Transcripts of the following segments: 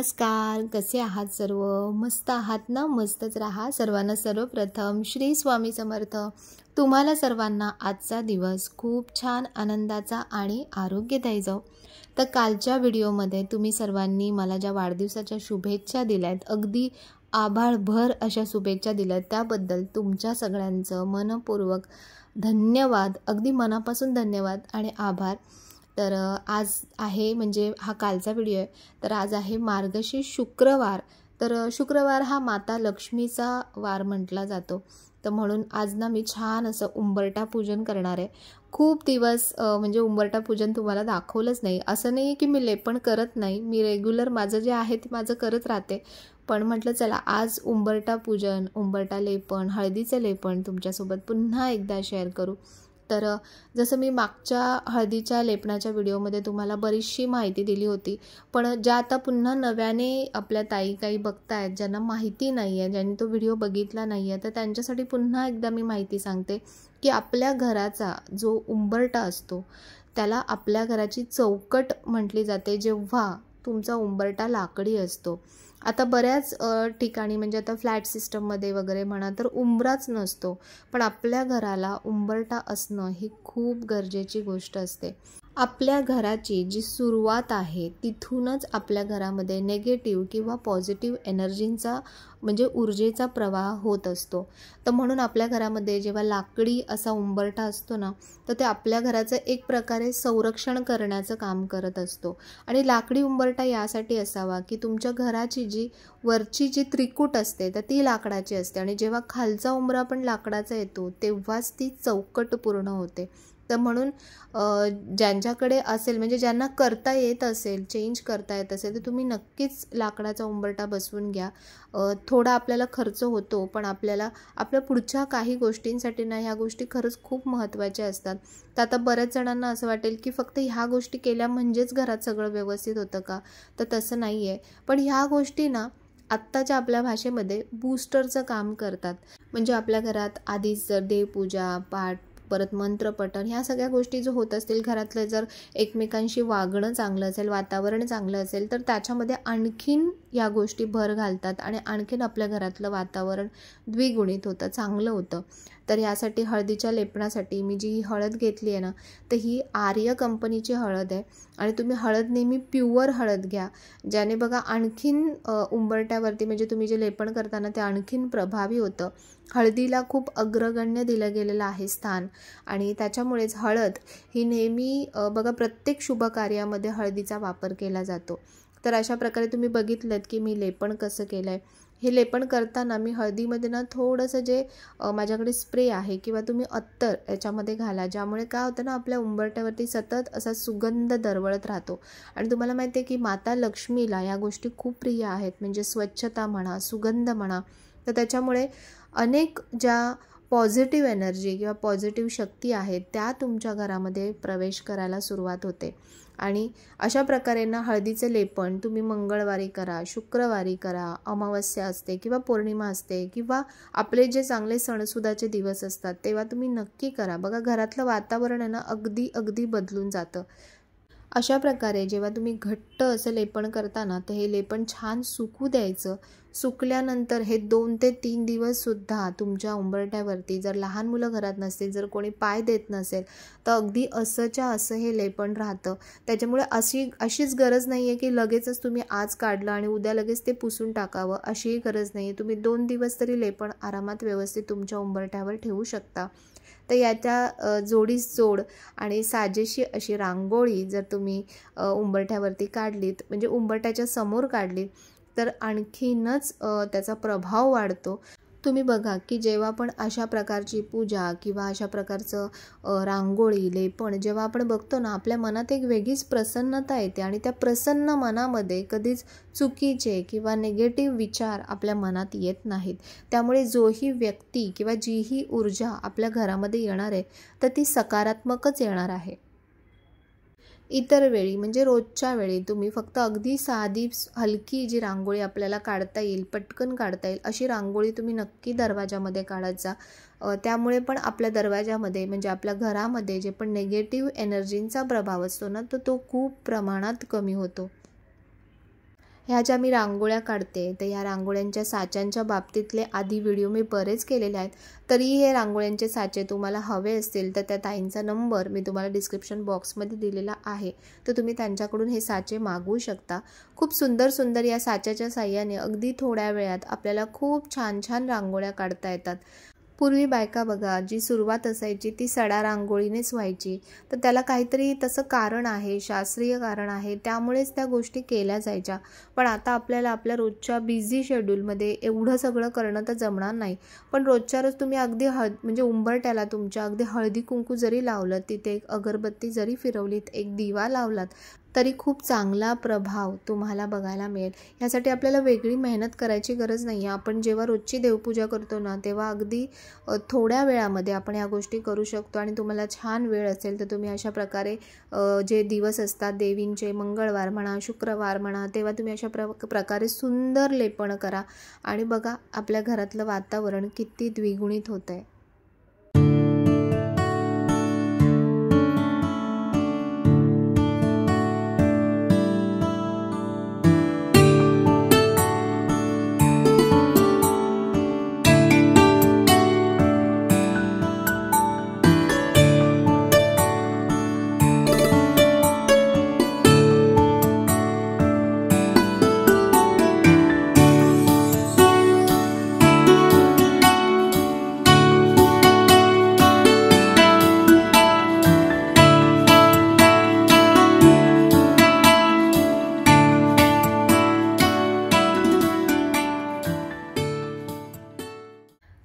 नमस्कार, कसे आहात सर्व? मस्त आहात ना? मस्तच राहा. सर्वांना सर्वप्रथम श्री स्वामी समर्थ. तुम्हाला सर्वांना आजचा दिवस खूप छान आनंदाचा आणि आरोग्यदायी जाओ. तर कालच्या व्हिडिओमध्ये तुम्ही सर्वांनी मला ज्या वाढदिवसाच्या शुभेच्छा दिल्यात, अगदी आभाळभर अशा शुभेच्छा दिल्यात, त्याबद्दल तुमच्या सगळ्यांचं मनपूर्वक धन्यवाद. अगदी मनापासून धन्यवाद आणि आभार. तर आज आहे म्हणजे हा कालचा व्हिडिओ आहे. तर आज आहे मार्गशीर्ष शुक्रवार. तर शुक्रवार हा माता लक्ष्मीचा वार म्हटला जातो. तर म्हणून आज ना मी छान असं उंबरठा पूजन करणार आहे. खूप दिवस म्हणजे उंबरठा पूजन तुम्हाला दाखवलंच नाही. असं नाही की मी लेपण करत नाही, मी रेग्युलर माझं जे आहे ते माझं करत राहते. पण म्हटलं चला आज उंबरठा पूजन, उंबरठा लेपण, हळदीचं लेपण तुमच्यासोबत पुन्हा एकदा शेअर करू. तर जसं मी मागच्या हळदीच्या लेपणाच्या व्हिडिओमध्ये तुम्हाला बरीचशी माहिती दिली होती, पण ज्या आता पुन्हा नव्याने आपल्या ताई काही बघतायत, ज्यांना माहिती नाही आहे, ज्यांनी तो व्हिडिओ बघितला नाही आहे, तर त्यांच्यासाठी पुन्हा एकदा मी माहिती सांगते की आपल्या घराचा जो उंबरठा असतो त्याला आपल्या घराची चौकट म्हटली जाते जेव्हा तुमचा उंबरठा लाकडी असतो. आता बऱ्याच ठिकाणी म्हणजे आता फ्लॅट सिस्टममध्ये वगैरे म्हणा तर उंबराच नसतो, पण आपल्या घराला उंबरठा असणं ही खूप गरजेची गोष्ट असते. आपल्या घराची जी सुरुवात आहे तिथूनच आपल्या घरामध्ये नेगेटिव्ह किंवा पॉझिटिव्ह एनर्जींचा म्हणजे ऊर्जेचा प्रवाह होत असतो. तर म्हणून आपल्या घरामध्ये जेव्हा लाकडी असा उंबरठा असतो ना, तर ते आपल्या घराचं एक प्रकारे संरक्षण करण्याचं काम करत असतो. आणि लाकडी उंबरठा यासाठी असावा की तुमच्या घराची जी वरची जी त्रिकूट असते तर ती लाकडाची असते, आणि जेव्हा खालचा उंबरा पण लाकडाचा येतो तेव्हाच ती चौकट पूर्ण होते. तर म्हणून ज्यांच्याकडे असेल म्हणजे ज्यांना करता येत असेल, चेंज करता येत असेल, तर तुम्ही नक्कीच लाकडाचा उंबरठा बसवून घ्या. थोडा आपल्याला खर्च होतो, पण आपल्याला आपल्या पुढच्या काही गोष्टींसाठी ना ह्या गोष्टी खरंच खूप महत्त्वाच्या असतात. तर आता बऱ्याच जणांना असं वाटेल की फक्त ह्या गोष्टी केल्या म्हणजेच घरात सगळं व्यवस्थित होतं का? तर तसं नाही आहे. पण ह्या गोष्टी ना आत्ताच्या आपल्या भाषेमध्ये बूस्टरचं काम करतात. म्हणजे आपल्या घरात आधीच जर देवपूजा, पाठ, परत मंत्रपठण ह्या सगळ्या गोष्टी जो होत असतील, घरातलं जर एकमेकांशी वागणं चांगलं असेल, वातावरण चांगलं असेल, तर त्याच्यामध्ये आणखीन या गोष्टी भर घालतात आणि आणखीन आपल्या घरातलं वातावरण द्विगुणित होतं, चांगलं होतं. तर यासाठी हळदीच्या लेपणासाठी मी जी हळद घेतली आहे ना, तर ही आर्य कंपनीची हळद आहे. आणि तुम्ही हळद नेहमी प्युअर हळद घ्या, ज्याने बघा आणखीन उंबरट्यावरती म्हणजे तुम्ही जे लेपण करताना ते आणखीन प्रभावी होतं. हळदीला खूप अग्रगण्य दिलं गेलेलं आहे स्थान, आणि त्याच्यामुळेच हळद ही नेहमी बघा प्रत्येक शुभ कार्यामध्ये हळदीचा वापर केला जातो. तर अशा प्रकारे तुम्ही बघितलं की मी लेपण कसं केलं आहे. हे लेपण करताना मी हळदीमध्ये ना थोडंसं जे माझ्याकडे स्प्रे आहे किंवा तुम्ही अत्तर याच्यामध्ये घाला, ज्यामुळे काय होतं ना आपल्या उंबरट्यावरती सतत असा सुगंध दरवळत राहतो. आणि तुम्हाला माहिती आहे की माता लक्ष्मीला या गोष्टी खूप प्रिय आहेत, म्हणजे स्वच्छता म्हणा, सुगंध म्हणा. तर त्याच्यामुळे अनेक ज्या पॉझिटिव्ह एनर्जी किंवा पॉझिटिव्ह शक्ती आहेत त्या तुमच्या घरामध्ये प्रवेश करायला सुरुवात होते. आणि अशा प्रकारे ना हळदीचं लेपण तुम्ही मंगळवारी करा, शुक्रवारी करा, अमावस्या असते किंवा पौर्णिमा असते किंवा आपले जे चांगले सणसुदाचे दिवस असतात तेव्हा तुम्ही नक्की करा. बघा घरातलं वातावरण आहे ना अगदी अगदी बदलून जातं. अशा प्रकारे जेव्हा तुम्ही घट्ट असं लेपण करता ना, तर हे लेपण छान सुकू द्यायचं. सुकल्यानंतर हे 2 ते 3 दिवससुद्धा तुमच्या उंबरठ्यावरती, जर लहान मुलं घरात नसतील, जर कोणी पाय देत नसेल, तर अगदी असंच्या असं हे लेपण राहतं. त्याच्यामुळे अशीच गरज नाही आहे की लगेचच तुम्ही आज काढलं आणि उद्या लगेच ते पुसून टाकावं, अशीही गरज नाही आहे. तुम्ही 2 दिवस तरी लेपण आरामात व्यवस्थित तुमच्या उंबरठ्यावर ठेवू शकता. तर याच्या जोडीस जोड आणि साजेशी अशी रांगोळी जर तुम्ही उंबरठ्यावरती काढलीत, म्हणजे उंबरठ्याच्या समोर काढलीत, तर आणखीनच त्याचा प्रभाव वाढतो. तुम्ही बघा की जेव्हा पण अशा प्रकारची पूजा किंवा अशा प्रकारचं रांगोळी, लेपण जेव्हा आपण बघतो ना, आपल्या मनात एक वेगळीच प्रसन्नता येते. आणि त्या प्रसन्न मनामध्ये कधीच चुकीचे किंवा निगेटिव्ह विचार आपल्या मनात येत नाहीत. त्यामुळे जोही व्यक्ती किंवा जीही ऊर्जा आपल्या घरामध्ये येणार आहे तर ती सकारात्मकच येणार आहे. इतर वेळी म्हणजे रोजच्या वेळी तुम्ही फक्त अगदी साधी हलकी जी रांगोळी आपल्याला काढता येईल, पटकन काढता येईल अशी रांगोळी तुम्ही नक्की दरवाजामध्ये काढत जा. त्यामुळे पण आपल्या दरवाजामध्ये म्हणजे आपल्या घरामध्ये जे पण निगेटिव्ह एनर्जींचा प्रभाव असतो ना, तो खूप प्रमाणात कमी होतो. ह्या ज्या मी रांगोळ्या काढते तर ह्या रांगोळ्यांच्या साच्यांच्या बाबतीतले आधी व्हिडिओ मी बरेच केलेले आहेत. तरीही हे रांगोळ्यांचे साचे तुम्हाला हवे असतील तर त्या ताईंचा नंबर मी तुम्हाला डिस्क्रिप्शन बॉक्समध्ये दिलेला आहे, तर तुम्ही त्यांच्याकडून हे साचे मागवू शकता. खूप सुंदर सुंदर या साच्याच्या साह्याने अगदी थोड्या वेळात आपल्याला खूप छान छान रांगोळ्या काढता येतात. पूर्वी बायका बघा जी सुरुवात असायची ती सडा रांगोळीनेच व्हायची, तर त्याला काहीतरी तसं कारण आहे, शास्त्रीय कारण आहे, त्यामुळेच त्या गोष्टी केल्या जायच्या. पण आता आपल्याला आपल्या रोजच्या बिझी शेड्यूलमध्ये एवढं सगळं करणं तर जमणार नाही. पण रोजच्या रोज तुम्ही अगदी म्हणजे उंबरट्याला तुमच्या अगदी हळदी कुंकू जरी लावलं, तिथे एक अगरबत्ती जरी फिरवलीत, एक दिवा लावलात, तरी खूप चांगला प्रभाव तुम्हाला बघायला मिळेल. ह्यासाठी आपल्याला वेगळी मेहनत करायची गरज नाही आहे. आपण जेव्हा रोजची देवपूजा करतो ना, तेव्हा अगदी थोड्या वेळामध्ये आपण ह्या गोष्टी करू शकतो. आणि तुम्हाला छान वेळ असेल तर तुम्ही अशा प्रकारे जे दिवस असतात देवींचे, मंगळवार म्हणा, शुक्रवार म्हणा, तेव्हा तुम्ही अशा प्रकारे सुंदर लेपण करा आणि बघा आपल्या घरातलं वातावरण किती द्विगुणित होतं आहे.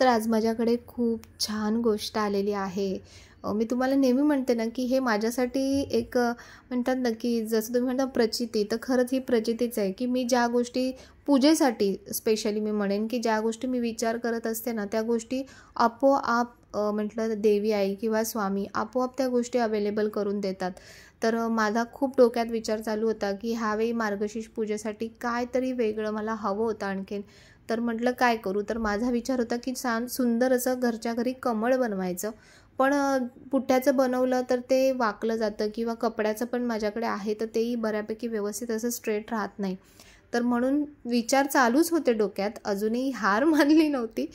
तर आज माझ्याकडे खूप छान गोष्ट आलेली आहे. मी तुम्हाला नेहमी म्हणते ना की हे माझ्यासाठी एक म्हणतात ना की जसं तुम्ही म्हणता प्रचिती, तर खरंच ही प्रचितीच आहे की मी ज्या गोष्टी पूजेसाठी स्पेशली मी म्हणेन की ज्या गोष्टी मी विचार करत असते ना, त्या गोष्टी आपोआप म्हटलं देवी आई किंवा स्वामी आपोआप त्या गोष्टी अवेलेबल करून देतात. तर माझा खूप डोक्यात विचार चालू होता की ह्यावेळी मार्गशीर्ष पूजेसाठी काहीतरी वेगळं मला हवं होतं आणखीन. तर म्हटलं काय करू, तर माझा विचार होता की छान सुंदर असं घरच्या घरी कमळ बनवायचं. पण पुठ्ठ्याचं बनवलं तर ते वाकलं जातं किंवा कपड्याचं पण माझ्याकडे आहे, तर तेही बऱ्यापैकी व्यवस्थित असं स्ट्रेट राहत नाही. तर म्हणून विचार चालूच होते डोक्यात, अजूनही हार मानली नव्हती.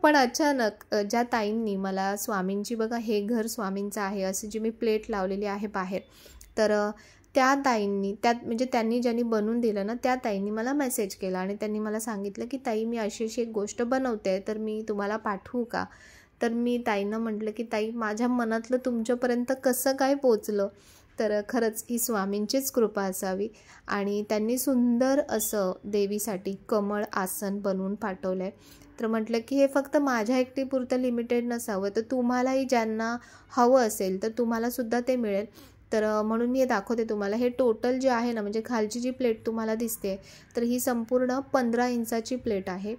पण अचानक ज्या ताईंनी मला स्वामींची, बघा हे घर स्वामींचं आहे अशी जी मी प्लेट लावलेली आहे बाहेर, तर त्या ताईंनी म्हणजे त्यांनी ज्यांनी बनवून दिलं ना, त्या ताईंनी मला मेसेज केला आणि त्यांनी मला सांगितलं की ताई मी अशी अशी एक गोष्ट बनवते, तर मी तुम्हाला पाठवू का. तर मी ताईंना म्हटलं की ताई माझ्या मनातलं तुमच्यापर्यंत कसं काय पोचलं. तर खरंच ही स्वामींचीच कृपा असावी. आणि त्यांनी सुंदर असं देवीसाठी कमळ आसन बनवून पाठवलं आहे. तर म्हटलं की हे फक्त माझ्या एकटीपुरतं लिमिटेड नसावं, तर तुम्हालाही ज्यांना हवं असेल तर तुम्हालासुद्धा ते मिळेल. तर म्हणून मी हे दाखवते तुम्हाला. हे टोटल जे आहे ना, म्हणजे खालची जी प्लेट तुम्हाला दिसते, तर ही संपूर्ण 15 इंचाची प्लेट आहे.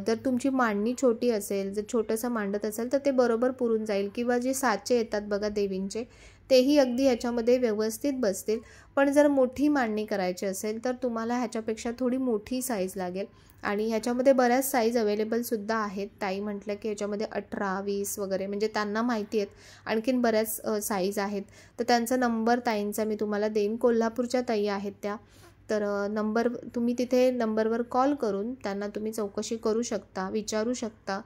जर तुमची मांडणी छोटी असेल, जर छोटंसं मांडत असेल तर ते बरोबर पुरून जाईल. किंवा जे साचे येतात बघा देवींचे, तेही अगदी ह्याच्यामध्ये व्यवस्थित बसतील. पण जर मोठी मांडणी करायची असेल तर तुम्हाला ह्याच्यापेक्षा थोडी मोठी साईज लागेल. आणि ह्याच्यामध्ये बऱ्याच साईज अवेलेबलसुद्धा आहेत. ताई म्हटलं की ह्याच्यामध्ये 18, 20 वगैरे, म्हणजे त्यांना माहिती आहेत आणखीन बऱ्याच साईज आहेत. तर त्यांचा नंबर ताईंचा मी तुम्हाला देईन. कोल्हापूरच्या ताई आहेत त्या. तर नंबर तुम्ही तिथे नंबरवर कॉल करून त्यांना तुम्ही चौकशी करू शकता, विचारू शकता.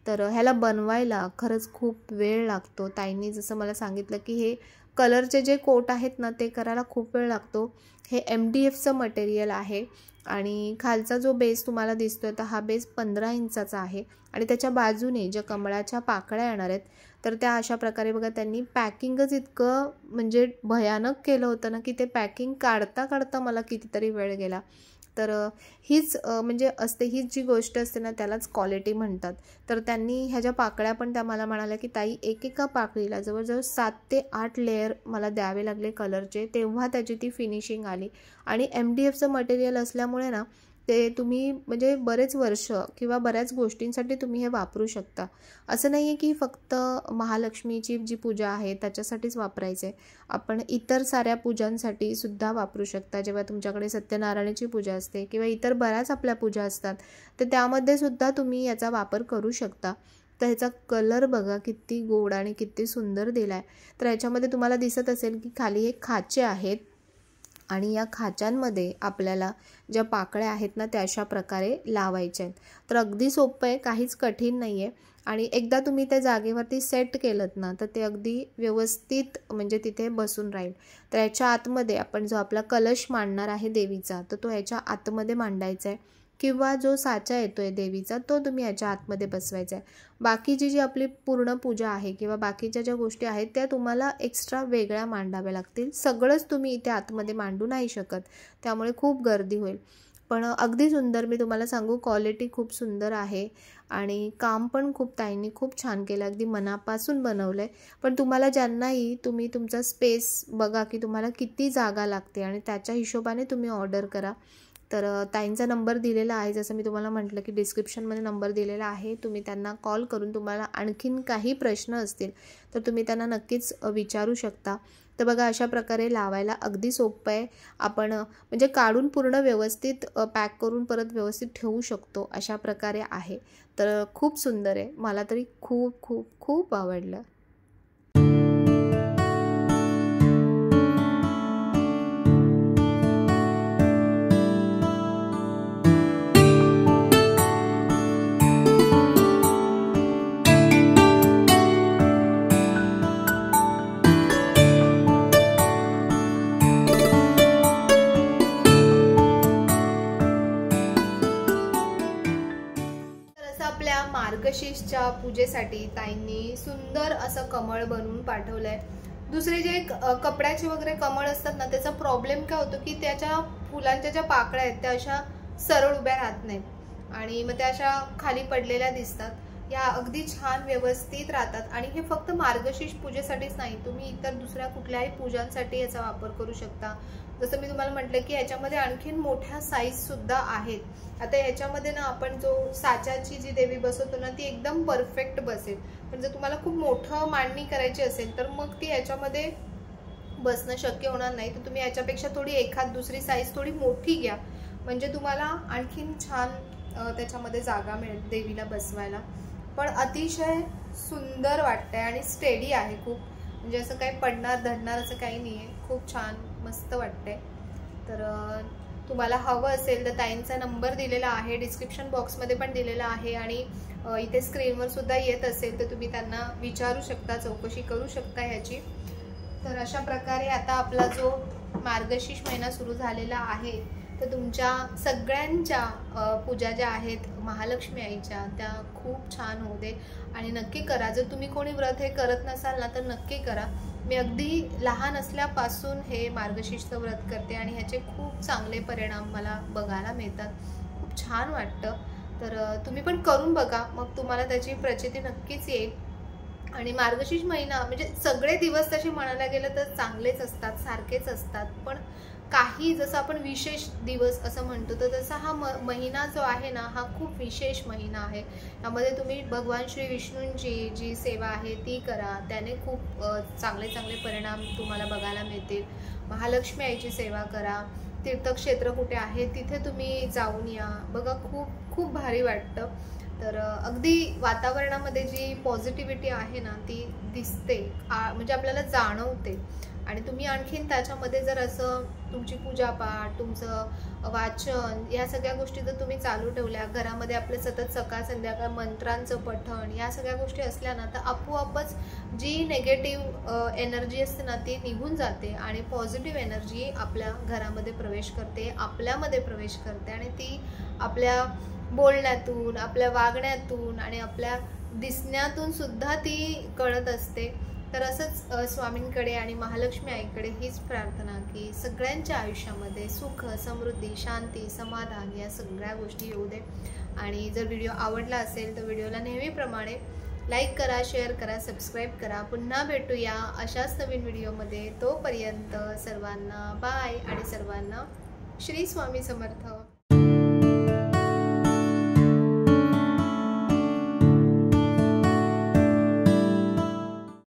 तर ह्याला बनवायला खरंच खूप वेळ लागतो. ताईंनी जसं मला सांगितलं की हे कलरचे जे कोट आहेत ना, ते करायला खूप वेळ लागतो. हे MDFचं मटेरियल आहे. आणि खालचा जो बेस तुम्हाला दिसतोय, तर हा बेस 15 इंचाचा आहे. आणि त्याच्या बाजूने ज्या कमळाच्या पाकळ्या येणार आहेत, तर त्या अशा प्रकारे बघा त्यांनी पॅकिंगच इतकं म्हणजे भयानक केलं होतं ना, की ते पॅकिंग काढता काढता मला कितीतरी वेळ गेला. तर हीच म्हणजे असते, हीच जी गोष्ट असते ना, त्यालाच क्वालिटी म्हणतात. तर त्यांनी ह्या ज्या पाकळ्या पण त्या मला म्हणाल्या की ताई एकेका पाकळीला जवळजवळ 7 ते 8 लेयर मला द्यावे लागले कलरचे, तेव्हा त्याची ती फिनिशिंग आली. आणि MDFचं मटेरियल असल्यामुळे ना, ते तुम्ही म्हणजे बरेच वर्ष किंवा बऱ्याच गोष्टींसाठी तुम्ही हे वापरू शकता. असं नाही आहे की फक्त महालक्ष्मीची जी पूजा आहे त्याच्यासाठीच वापरायचं आहे. आपण इतर साऱ्या पूजांसाठी सुद्धा वापरू शकता. जेव्हा तुमच्याकडे सत्यनारायणाची पूजा असते किंवा इतर बऱ्याच आपल्या पूजा असतात, तर त्यामध्ये सुद्धा तुम्ही याचा वापर करू शकता. तर ह्याचा कलर बघा किती गोड आणि किती सुंदर दिला आहे. तर ह्याच्यामध्ये तुम्हाला दिसत असेल की खाली हे खाचे आहेत आणि या खाचांमध्ये आपल्याला ज्या पाकळ्या आहेत ना त्या अशा प्रकारे लावायच्या आहेत. तर अगदी सोपं आहे, काहीच कठीण नाही आहे. आणि एकदा तुम्ही त्या जागेवरती सेट केलंत ना तर ते अगदी व्यवस्थित म्हणजे तिथे बसून राहील. तर याच्या आतमध्ये आपण जो आपला कलश मांडणार आहे देवीचा, तर तो याच्या आतमध्ये मांडायचा आहे किंवा जो साचा येतोय देवीचा तो तुम्ही याच्या आतमध्ये बसवायचा आहे. बाकीची जी आपली पूर्ण पूजा आहे किंवा बाकीच्या ज्या गोष्टी आहेत त्या तुम्हाला एक्स्ट्रा वेगळ्या मांडाव्या लागतील. सगळंच तुम्ही इथे आतमध्ये मांडू नाही शकत, त्यामुळे खूप गर्दी होईल. पण अगदी सुंदर, मी तुम्हाला सांगू क्वालिटी खूप सुंदर आहे आणि काम पण खूप ताईंनी खूप छान केलं, अगदी मनापासून बनवलं आहे. पण तुम्हाला ज्यांनाही तुम्ही तुमचा स्पेस बघा की तुम्हाला किती जागा लागते आणि त्याच्या हिशोबाने तुम्ही ऑर्डर करा. तर ताईंचा नंबर दिलेला आहे, जसं मी तुम्हाला म्हटलं की डिस्क्रिप्शनमध्ये नंबर दिलेला आहे. तुम्ही त्यांना कॉल करून तुम्हाला आणखीन काही प्रश्न असतील तर तुम्ही त्यांना नक्कीच विचारू शकता. तर बघा अशा प्रकारे लावायला अगदी सोपं आहे. आपण म्हणजे काढून पूर्ण व्यवस्थित पॅक करून परत व्यवस्थित ठेवू शकतो अशा प्रकारे आहे. तर खूप सुंदर आहे, मला तरी खूप खूप खूप आवडलं. आपल्या मार्गशीर्षच्या पूजेसाठी ताईंनी सुंदर असं कमळ बनवून पाठवलंय. दुसरे जे कपड्याचे वगैरे कमळ असतात ना त्याचा प्रॉब्लेम काय होतो की त्याच्या फुलांच्या ज्या पाकळ्या आहेत त्या अशा सरळ उभ्या राहत नाहीत आणि मग त्या अशा खाली पडलेल्या दिसतात. या अगदी छान व्यवस्थित राहतात आणि हे फक्त मार्गशीर्ष पूजेसाठीच नाही, तुम्ही इतर दुसऱ्या कुठल्याही पूजांसाठी याचा वापर करू शकता. जसं मी तुम्हाला म्हटलं की याच्यामध्ये आणखीन मोठ्या साईज सुद्धा आहेत. आता याच्यामध्ये ना आपण जो साच्याची जी देवी बसवतो ना ती एकदम परफेक्ट बसेल. पण जर तुम्हाला खूप मोठं मांडणी करायची असेल तर मग ती याच्यामध्ये बसणं शक्य होणार नाही. तर तुम्ही याच्यापेक्षा थोडी एखाद दुसरी साईज थोडी मोठी घ्या, म्हणजे तुम्हाला आणखीन छान त्याच्यामध्ये जागा मिळेल देवीला बसवायला. पण अतिशय सुंदर वाटतंय आणि स्टेडी आहे खूप, म्हणजे असं काही पडणार धडणार असं काही नाही आहे. खूप छान मस्त वाटतंय. तर तुम्हाला हवं असेल तर ताईंचा नंबर दिलेला आहे, डिस्क्रिप्शन बॉक्समध्ये पण दिलेला आहे आणि इथे स्क्रीनवर सुद्धा येत असेल तर तुम्ही त्यांना विचारू शकता, चौकशी करू शकता ह्याची. तर अशा प्रकारे आता आपला जो मार्गशीर्ष महिना सुरू झालेला आहे तर तुमच्या सगळ्यांच्या पूजा ज्या आहेत महालक्ष्मी आईच्या त्या खूप छान होऊ दे आणि नक्की करा. जर तुम्ही कोणी व्रत हे करत नसाल ना तर नक्की करा. मी अगदी लहान असल्यापासून हे मार्गशीर्षचं व्रत करते आणि ह्याचे खूप चांगले परिणाम मला बघायला मिळतात. खूप छान वाटतं. तर तुम्ही पण करून बघा, मग तुम्हाला त्याची प्रचिती नक्कीच येईल. आणि मार्गशीर्ष महिना म्हणजे सगळे दिवस तसे म्हणायला गेलं तर चांगलेच असतात, सारखेच असतात. पण काही जसं आपण विशेष दिवस असं म्हणतो तर तसा हा महिना जो आहे ना हा खूप विशेष महिना आहे. यामध्ये तुम्ही भगवान श्री विष्णूंची जी सेवा आहे ती करा, त्याने खूप चांगले चांगले परिणाम तुम्हाला बघायला मिळतील. महालक्ष्मी आईची सेवा करा, तीर्थक्षेत्र कुठे आहे तिथे तुम्ही जाऊन या, बघा खूप खूप भारी वाटतं. तर अगदी वातावरणामध्ये जी पॉझिटिव्हिटी आहे ना ती दिसते, म्हणजे आपल्याला जाणवते. आणि तुम्ही आणखीन त्याच्यामध्ये जर असं तुमची पूजापाठ, तुमचं वाचन या सगळ्या गोष्टी जर तुम्ही चालू ठेवल्या, घरामध्ये आपलं सतत सकाळ संध्याकाळ मंत्रांचं पठण या सगळ्या गोष्टी असल्या ना तर आपोआपच जी नेगेटिव्ह एनर्जी असते ना ती निघून जाते आणि पॉझिटिव्ह एनर्जी आपल्या घरामध्ये प्रवेश करते, आपल्यामध्ये प्रवेश करते आणि ती आपल्या बोलण्यातून, आपल्या वागण्यातून आणि आपल्या दिसण्यातून सुद्धा ती कळत असते. तर असंच स्वामींकडे आणि महालक्ष्मी आईकडे हीच प्रार्थना की सगळ्यांच्या आयुष्यामध्ये सुख, समृद्धी, शांती, समाधान या सगळ्या गोष्टी येऊ दे. आणि जर व्हिडिओ आवडला असेल तर व्हिडिओला नेहमीप्रमाणे लाईक करा, शेअर करा, सबस्क्राईब करा. पुन्हा भेटूया अशाच नवीन व्हिडिओमध्ये. तोपर्यंत सर्वांना बाय आणि सर्वांना श्री स्वामी समर्थ.